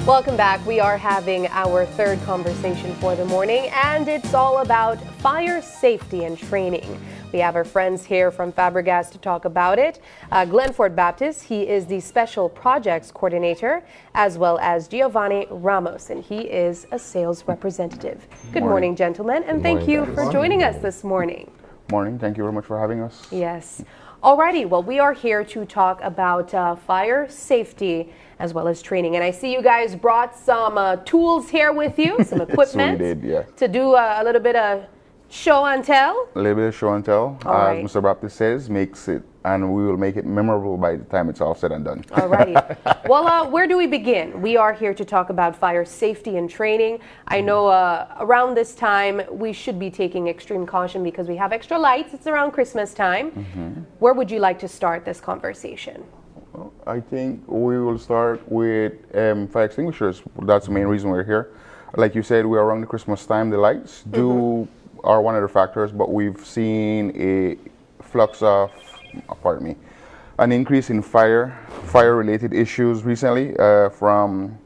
Welcome back. We are having our third conversation for the morning, and it's all about fire safety and training. We have our friends here from Fabregas to talk about it. Glenford Baptist, he is the Special Projects Coordinator, as well as Giovanni Ramos, and he is a sales representative. Good morning, gentlemen, and thank you for joining us this morning. Morning. Thank you very much for having us. Yes. Alrighty, well, we are here to talk about fire safety as well as training. And I see you guys brought some tools here with you, some equipment So we did, yeah. to do a little bit of show and tell. A little bit of show and tell, Right. as Mr. Baptist says, makes it, and we will make it memorable by the time it's all said and done. Alrighty. Well, where do we begin? We are here to talk about fire safety and training. I know around this time we should be taking extreme caution because we have extra lights. It's around Christmas time. Where would you like to start this conversation? I think we will start with fire extinguishers. That's the main reason we're here. Like you said, we're around the Christmas time. The lights are one of the factors, but we've seen a flux of, an increase in fire-related issues recently from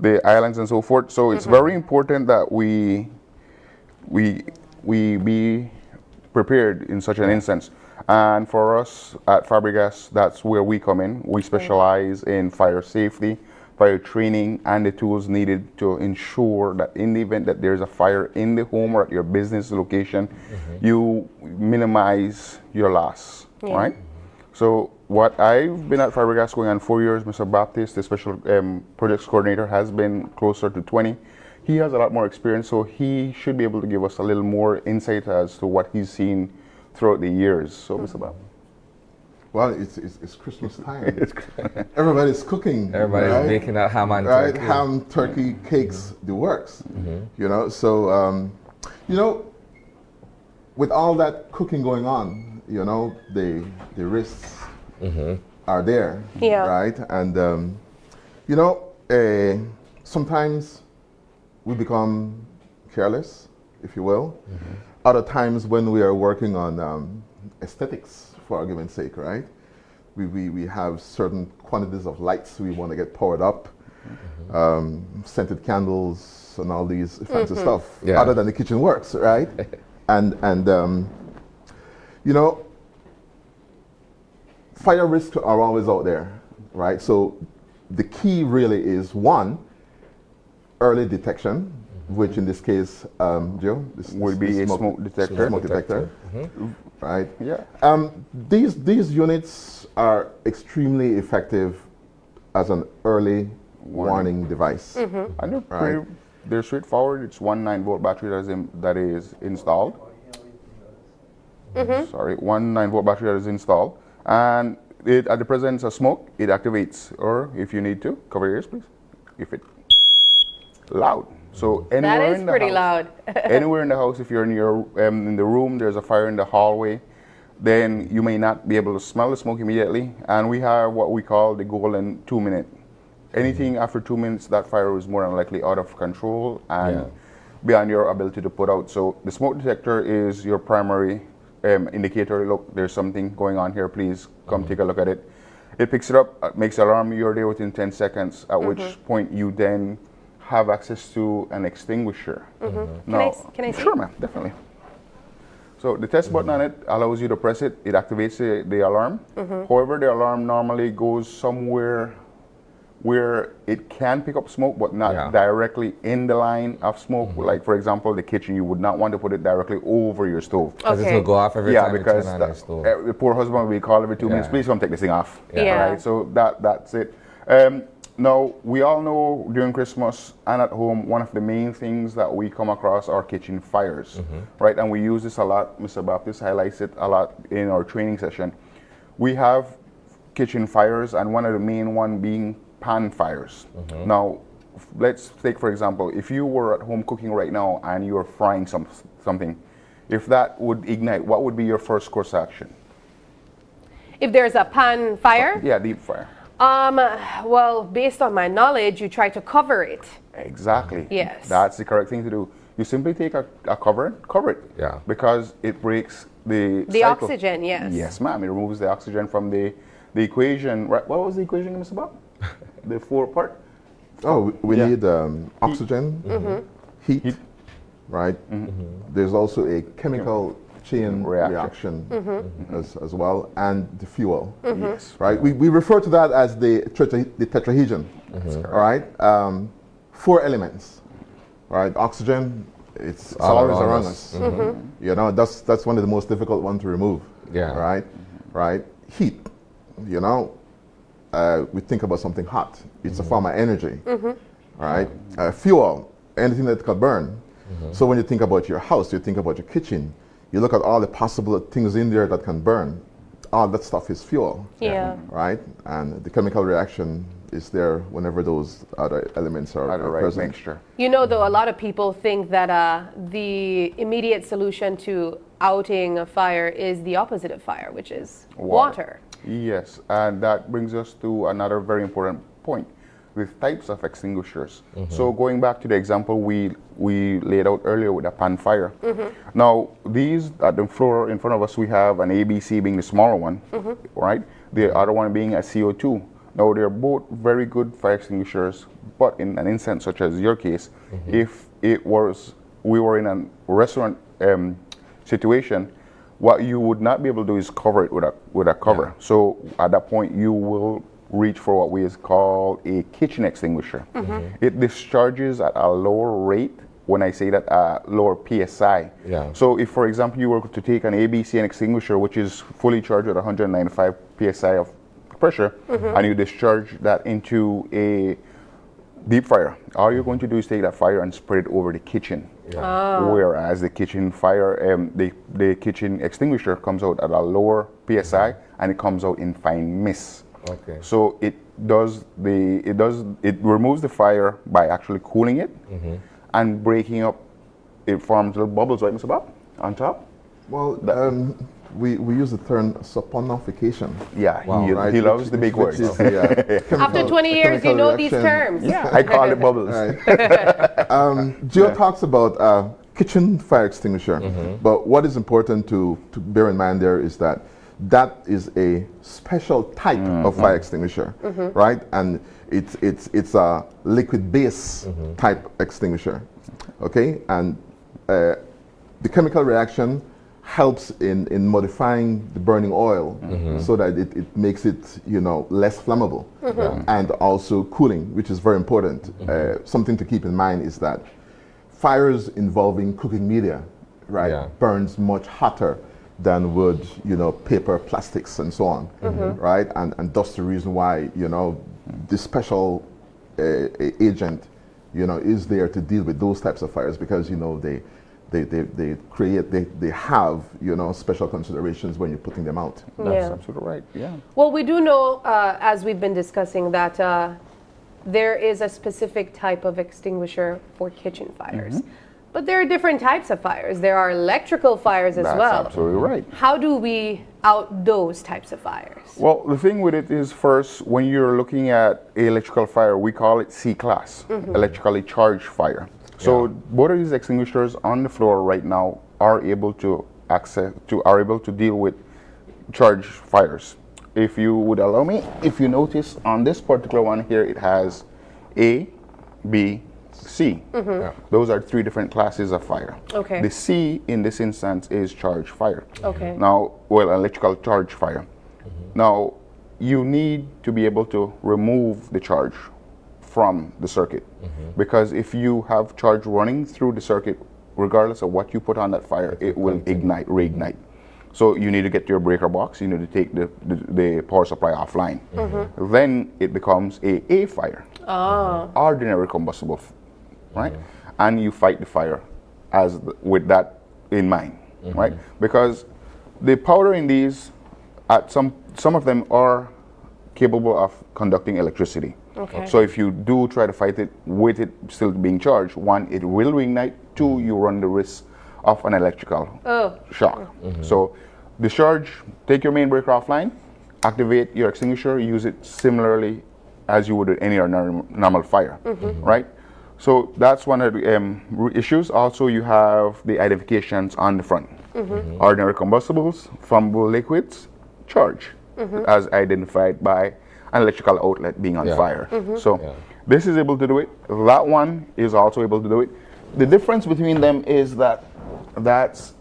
the islands and so forth. So it's very important that we be prepared in such an instance. And for us at Fabregas, that's where we come in. We specialize in fire safety, fire training, and the tools needed to ensure that in the event that there's a fire in the home or at your business location, you minimize your loss, right? So what I've been at Fabregas going on 4 years, Mr. Baptist, the Special Projects Coordinator, has been closer to 20. He has a lot more experience, so he should be able to give us a little more insight as to what he's seen throughout the years. So, Mr. Bob. Well, it's Christmas time. Everybody's cooking. Everybody's making that ham and turkey. Ham, turkey, cakes, the works. You know, so, you know, with all that cooking going on, you know, the risks are there, right? And, you know, sometimes we become careless, if you will. Other times when we are working on aesthetics, for argument's sake, right? We have certain quantities of lights we want to get powered up, scented candles and all these fancy stuff, other than the kitchen works, right? and you know, fire risks are always out there, right? So the key really is, one, early detection, which in this case, Joe, this would be a smoke detector. Smoke detector, right? Yeah. These units are extremely effective as an early warning device. And they're straightforward. It's one 9-volt battery that is installed. Sorry, one 9-volt battery that is installed, and at the presence of smoke, it activates. Or if you need to, cover your ears, please. If it loud. So anywhere That is in the pretty house, loud. anywhere in the house, if you're in your in the room, there's a fire in the hallway, then you may not be able to smell the smoke immediately. And we have what we call the golden 2-minute. Anything after 2 minutes, that fire is more than likely out of control and beyond your ability to put out. So the smoke detector is your primary indicator. Look, there's something going on here. Please come take a look at it. It picks it up, makes an alarm. You're there within 10 seconds. At which point you then have access to an extinguisher. Now, Can I see? Sure, ma'am, definitely. So the test button on it allows you to press it. It activates the alarm. However, the alarm normally goes somewhere where it can pick up smoke, but not directly in the line of smoke. Like, for example, the kitchen, you would not want to put it directly over your stove. Because it will go off every time you turn because on your stove. the poor husband will be called every 2 minutes, please come take this thing off. Right? So that's it. Now, we all know during Christmas and at home, one of the main things that we come across are kitchen fires, right? And we use this a lot. Mr. Baptist highlights it a lot in our training session. We have kitchen fires, and one of the main one being pan fires. Now, let's take, for example, if you were at home cooking right now and you are frying something, if that would ignite, what would be your first course of action? If there's a pan fire? Yeah, deep fire. Well, based on my knowledge, you try to cover it. Exactly. Yes. That's the correct thing to do. You simply take a cover it. Yeah. Because it breaks the cycle. Oxygen, yes. Yes, ma'am. It removes the oxygen from the equation. Right. What was the equation, Mr. Bob? The 4 part? Oh, we Yeah. need oxygen, heat, right? There's also a chemical chain reaction as well, and the fuel, Yes. right? We refer to that as the tetrahedron, all right? 4 elements, right? Oxygen, it's All always around around us. us. You know, that's one of the most difficult ones to remove, Yeah. right? Heat, you know, we think about something hot. It's a form of energy, right? Fuel, anything that can burn. So when you think about your house, you think about your kitchen, you look at all the possible things in there that can burn. All that stuff is fuel, Yeah. right? And the chemical reaction is there whenever those other elements are At the right present. mixture. You know, though, a lot of people think that the immediate solution to outing a fire is the opposite of fire, which is water. Yes, and that brings us to another very important point with types of extinguishers. So going back to the example we laid out earlier with a pan fire. Now these at the floor in front of us we have an ABC being the smaller one, right? The other one being a CO2. Now they're both very good fire extinguishers, but in an instance such as your case, if we were in a restaurant situation, what you would not be able to do is cover it with a cover. So at that point you will reach for what we call a kitchen extinguisher. It discharges at a lower rate. When I say that, lower PSI. Yeah. So if, for example, you were to take an ABC extinguisher, which is fully charged at 195 PSI of pressure, and you discharge that into a deep fryer, all you're going to do is take that fire and spread it over the kitchen. Whereas the kitchen fire, the kitchen extinguisher comes out at a lower PSI and it comes out in fine mist. Okay. So it removes the fire by actually cooling it and breaking up. It forms little bubbles, right, Mr. Bob, on top. Well, we use the term saponification. Yeah, Wow. he, Right, he loves which- the big which words. is, After 20 years, you know these terms. Yeah, I call it bubbles. Jill talks about kitchen fire extinguisher, but what is important to bear in mind there is that is a special type of fire extinguisher, right? And it's a liquid base type extinguisher, okay? And the chemical reaction helps in modifying the burning oil so that it makes it, you know, less flammable, and also cooling, which is very important. Something to keep in mind is that fires involving cooking media, right, burns much hotter than would, you know, paper, plastics, and so on, right? And that's the reason why, you know, the special agent, you know, is there to deal with those types of fires, because, you know, they have, you know, special considerations when you're putting them out. That's absolutely right. Yeah. Well, we do know, as we've been discussing, that there is a specific type of extinguisher for kitchen fires. But there are different types of fires. There are electrical fires as That's well. absolutely right. How do we out those types of fires? Well, the thing with it is, first, when you're looking at an electrical fire, we call it C-class, electrically charged fire. So both of these extinguishers on the floor right now are able to deal with charged fires. If you would allow me, if you notice on this particular one here, it has A, B, C. Those are 3 different classes of fire. Okay. The C in this instance is charged fire. Okay. Now, well, electrical charge fire. Now, you need to be able to remove the charge from the circuit, because if you have charge running through the circuit, regardless of what you put on that fire, it will reignite. So you need to get your breaker box, you need to take the power supply offline. Then it becomes a fire, ordinary combustible, right? And you fight the fire with that in mind, right? Because the powder in these, some of them are capable of conducting electricity. Okay. So if you do try to fight it with it still being charged, 1, it will reignite. 2, you run the risk of an electrical shock. So discharge, take your main breaker offline, activate your extinguisher, use it similarly as you would with any normal fire, right? So that's one of the issues. Also, you have the identifications on the front. Ordinary combustibles, flammable liquids, charge, as identified by an electrical outlet being on fire. So This is able to do it. That one is also able to do it. The difference between them is that that's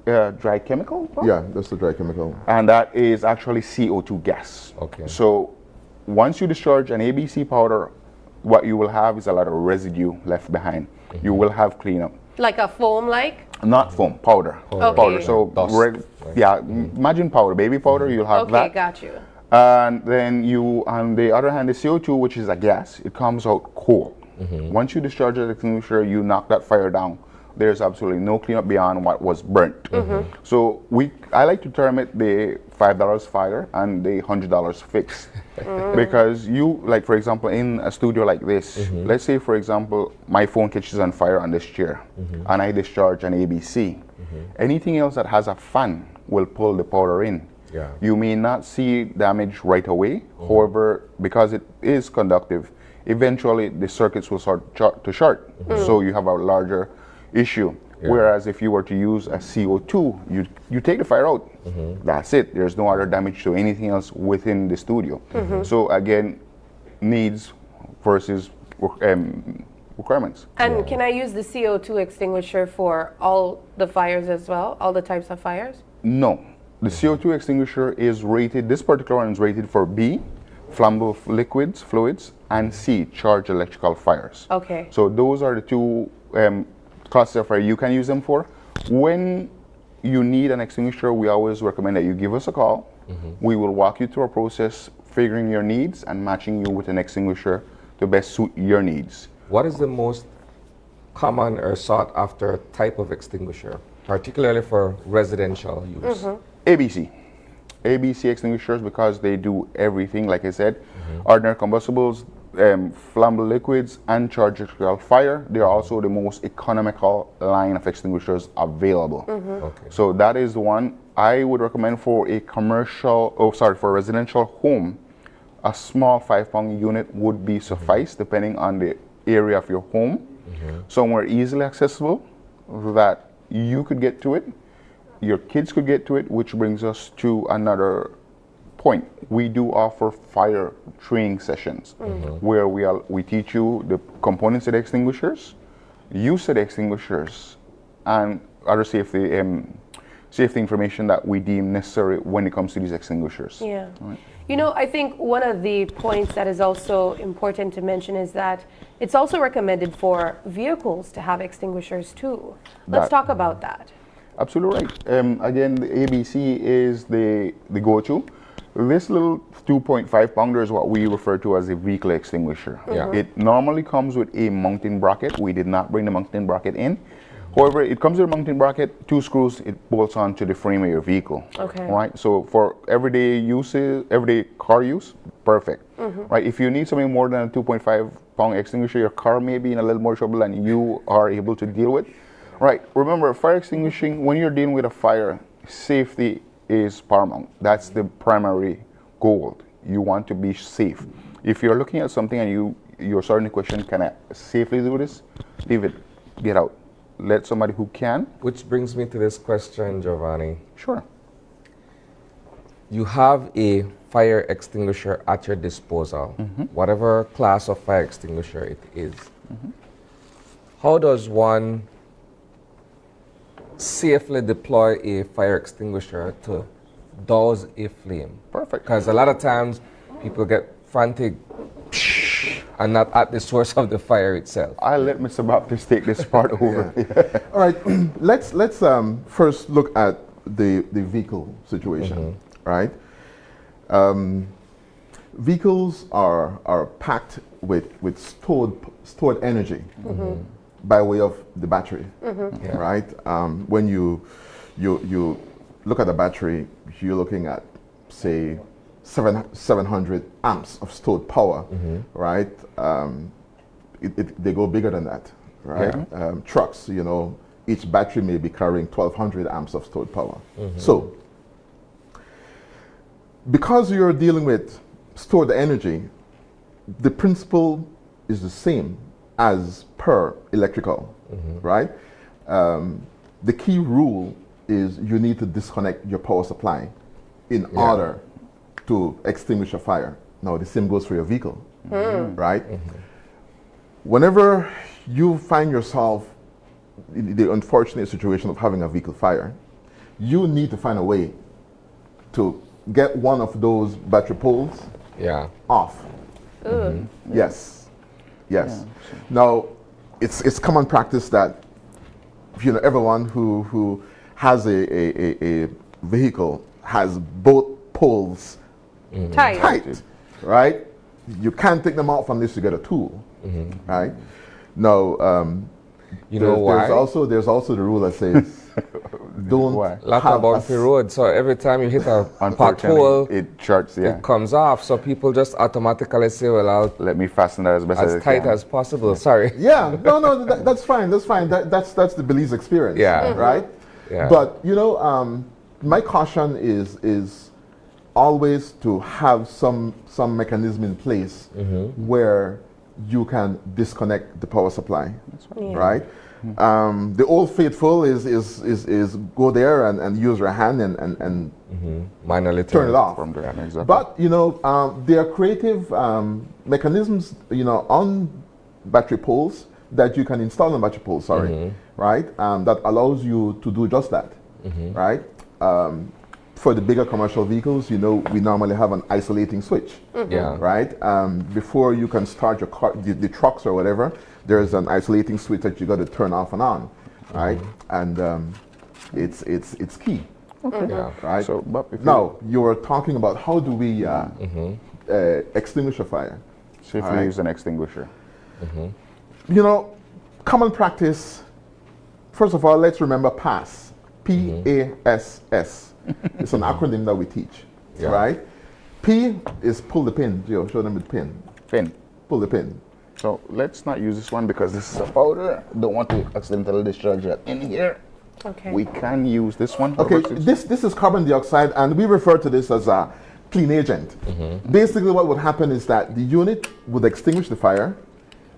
dry chemical pump, Yeah, that's the dry chemical. and that is actually CO2 gas. Okay. So once you discharge an ABC powder, what you will have is a lot of residue left behind. You will have cleanup. Like a foam like? Not foam, powder. Okay. Powder. So, Dust, reg- right? yeah, imagine powder, baby powder, you'll have Okay, that. got you. And then you, on the other hand, the CO2, which is a gas, it comes out cold. Once you discharge the extinguisher, you knock that fire down. There's absolutely no cleanup beyond what was burnt. So I like to term it the $5 fire and the $100 fix. Because you, like for example, in a studio like this, let's say for example, my phone catches on fire on this chair and I discharge an ABC. Anything else that has a fan will pull the powder in. Yeah. You may not see damage right away. However, because it is conductive, eventually the circuits will start to short. So you have a larger issue. Yeah. Whereas if you were to use a CO2, you take the fire out. That's it. There's no other damage to anything else within the studio. So again, needs versus requirements. And can I use the CO2 extinguisher for all the fires as well? All the types of fires? No. The CO2 extinguisher is rated, this particular one is rated for B, flammable liquids, fluids, and C, charged electrical fires. Okay. So those are the two classes of fire you can use them for. When you need an extinguisher, we always recommend that you give us a call. We will walk you through a process, figuring your needs and matching you with an extinguisher to best suit your needs. What is the most common or sought after type of extinguisher, particularly for residential use? ABC. ABC extinguishers, because they do everything, like I said, ordinary combustibles, flammable liquids, and charged electrical fire. They are also the most economical line of extinguishers available. Okay. So that is the one I would recommend for a for a residential home. A small 5-pound unit would be suffice, depending on the area of your home. Somewhere easily accessible that you could get to it, your kids could get to it, which brings us to another point. We do offer fire training sessions where we teach you the components of the extinguishers, use of the extinguishers, and other safety information that we deem necessary when it comes to these extinguishers. Yeah. You know, I think one of the points that is also important to mention is that it's also recommended for vehicles to have extinguishers too. Let's talk about that. Absolutely right. Again, the ABC is the go-to. This little 2.5 pounder is what we refer to as a vehicle extinguisher. Yeah. It normally comes with a mounting bracket. We did not bring the mounting bracket in. However, it comes with a mounting bracket, 2 screws, it bolts onto the frame of your vehicle. Okay. Right? So for everyday uses, everyday car use, perfect. Right? If you need something more than a 2.5 pound extinguisher, your car may be in a little more trouble than you are able to deal with. Right. Remember, fire extinguishing, when you're dealing with a fire, safety is paramount. That's the primary goal. You want to be safe. If you're looking at something and you're starting to question, can I safely do this? Leave it. Get out. Let somebody who can. Which brings me to this question, Giovanni. Sure. You have a fire extinguisher at your disposal, whatever class of fire extinguisher it is. How does one safely deploy a fire extinguisher to douse a flame? Perfect. Because a lot of times people get frantic and not at the source of the fire itself. I'll let Mr. Baptist take this part over. All right, let's first look at the vehicle situation, right? Vehicles are packed with stored energy by way of the battery, right? When you look at the battery, you're looking at, say, 700 amps of stored power, right? They go bigger than that, right? Yeah. Trucks, you know, each battery may be carrying 1,200 amps of stored power. So, because you're dealing with stored energy, the principle is the same as per electrical, right? The key rule is you need to disconnect your power supply in order to extinguish a fire. Now, the same goes for your vehicle, right? whenever you find yourself in the unfortunate situation of having a vehicle fire, you need to find a way to get one of those battery poles Yeah. off. Yes. Yes. Now, it's common practice that everyone who has a vehicle has both poles tight, right? You can't take them off unless you get a tool, right? Now, why? There's also the rule that says don't Like have about the road, so every time you hit a pothole, it charts, it comes off. So people just automatically say, "Well, I'll let me fasten that as best as as I tight can. as possible." Sorry. Yeah, no, that's fine. That's fine. That's the Belize experience. Yeah. Right. Yeah. But my caution is always to have some mechanism in place where you can disconnect the power supply. Right. The old faithful is go there and use your hand and Manually turn it off. From there, exactly. But there are creative mechanisms on battery poles that you can install on battery poles. Right? That allows you to do just that. Right? For the bigger commercial vehicles, we normally have an isolating switch. Yeah. Right? Before you can start your car, the trucks or whatever, there's an isolating switch that you got to turn off and on. Right? And it's key. Yeah. Right? So, but if Now, you were talking about how do we extinguish a fire. safely Alright. use an extinguisher. Common practice, first of all, let's remember PASS. P-A-S-S. It's an acronym that we teach, Yeah. right? P is pull the pin. Show them the pin. Pin. Pull the pin. So let's not use this one because this is a powder. Don't want to accidentally discharge that in here. Okay. We can use this one. Okay, Robert, this is carbon dioxide, and we refer to this as a clean agent. Basically, what would happen is that the unit would extinguish the fire,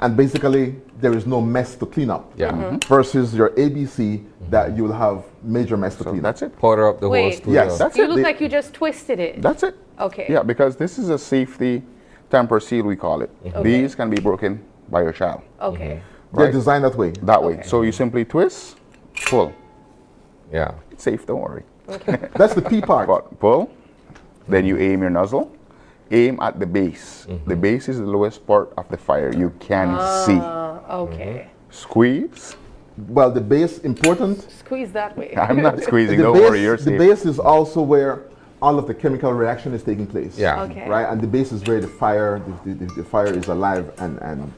and basically there is no mess to clean up. Yeah. Versus your ABC, that you will have major mess to So clean up. that's it. Powder up the whole Wait. studio. Yes. That's You it. look like you just twisted it. That's it. Okay. Yeah, because this is a safety tamper seal, we call it. These can be broken by your child. Okay. They're Right. designed that way. That way. Okay. So you simply twist, pull. Yeah. It's safe, don't worry. That's the P part. But pull, then you aim your nozzle. Aim at the base. The base is the lowest part of the fire you can see. Okay. Squeeze. Well, the base important. Squeeze that way. I'm not squeezing, The don't base, worry, you're the safe. base is also where all of the chemical reaction is taking place. Yeah. Okay. Right, and the base is where the fire, the fire is alive and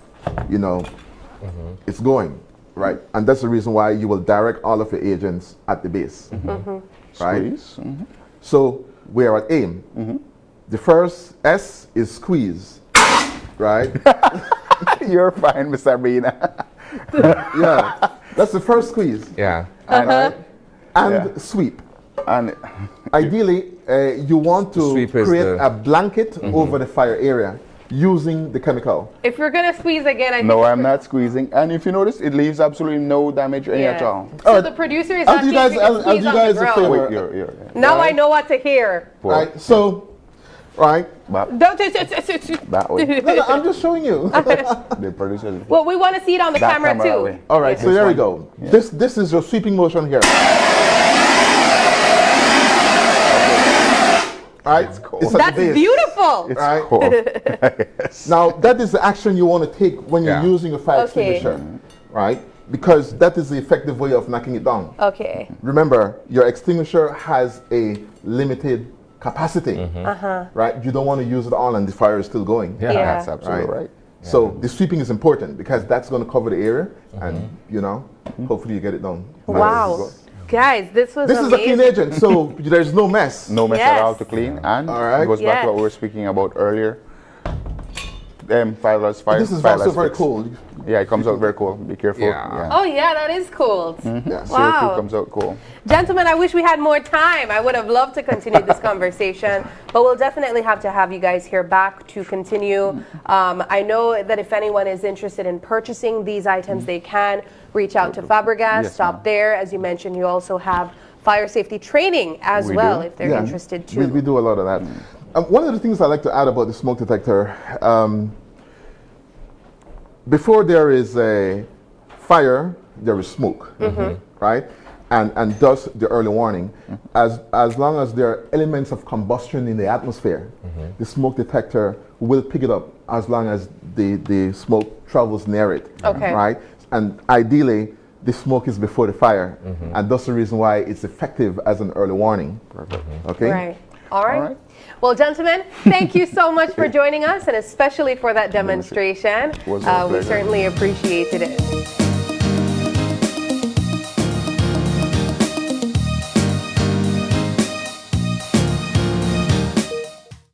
it's going. Right, and that's the reason why you will direct all of your agents at the base. Right. Squeeze. So we are at aim. The first S is squeeze. Right. You're fine, Mr. Bina. Yeah, that's the first squeeze. Yeah. Right? And Yeah. sweep. And Ideally, you want to Sweep is create the- a blanket over the fire area using the chemical. If we're gonna squeeze again, I think no, I'm not squeezing. And if you notice, it leaves absolutely no damage any at Yeah. all. So the producer is I'll asking do you guys- if you can I'll squeeze do you on guys the a ground. favor. Wait, you're Now I Right. know what to hear. pull. Right. So, right. But Don't. that way. No, I'm just showing you. The producer. Well, we want to see it on the That camera, camera too. way. All right. So This there we one. go. This is your sweeping motion here. All right. cold. It's at That's the base. beautiful. It's Right. cool. Yes. Now that is the action you want to take when you're Yeah. using a fire Okay. extinguisher, right? Because that is the effective way of knocking it down. Okay. Remember, your extinguisher has a limited capacity, right? You don't want to use it all and the fire is still going. Yeah. Yeah. That's absolutely right. So the sweeping is important because that's going to cover the area, and hopefully you get it done. Wow. Guys, this was This is a amazing. clean agent, so there's no mess. No mess Yes. at all to clean. And All right. it goes back Yes. to what we were speaking about earlier. Fireless fire. This is fireless also very fix. cool. Yeah, it comes out very cool. Be careful. Yeah. Oh, yeah, that is cool. Yes. Wow. CO2 comes out cool. Gentlemen, I wish we had more time. I would have loved to continue this conversation, but we'll definitely have to have you guys here back to continue. I know that if anyone is interested in purchasing these items, they can reach out to Fabregas, Yes, stop ma'am. there. As you mentioned, you also have fire safety training as We well do. if they're Yeah. interested too. We do a lot of that. One of the things I like to add about the smoke detector, before there is a fire, there is smoke, right? And thus the early warning. As long as there are elements of combustion in the atmosphere, the smoke detector will pick it up as long as the smoke travels near it, Okay. right? And ideally, the smoke is before the fire, and that's the reason why it's effective as an early warning. Okay? Right. All right. All right. Well, gentlemen, thank you so much for joining us, and especially for that demonstration. Was our We pleasure. certainly appreciated it.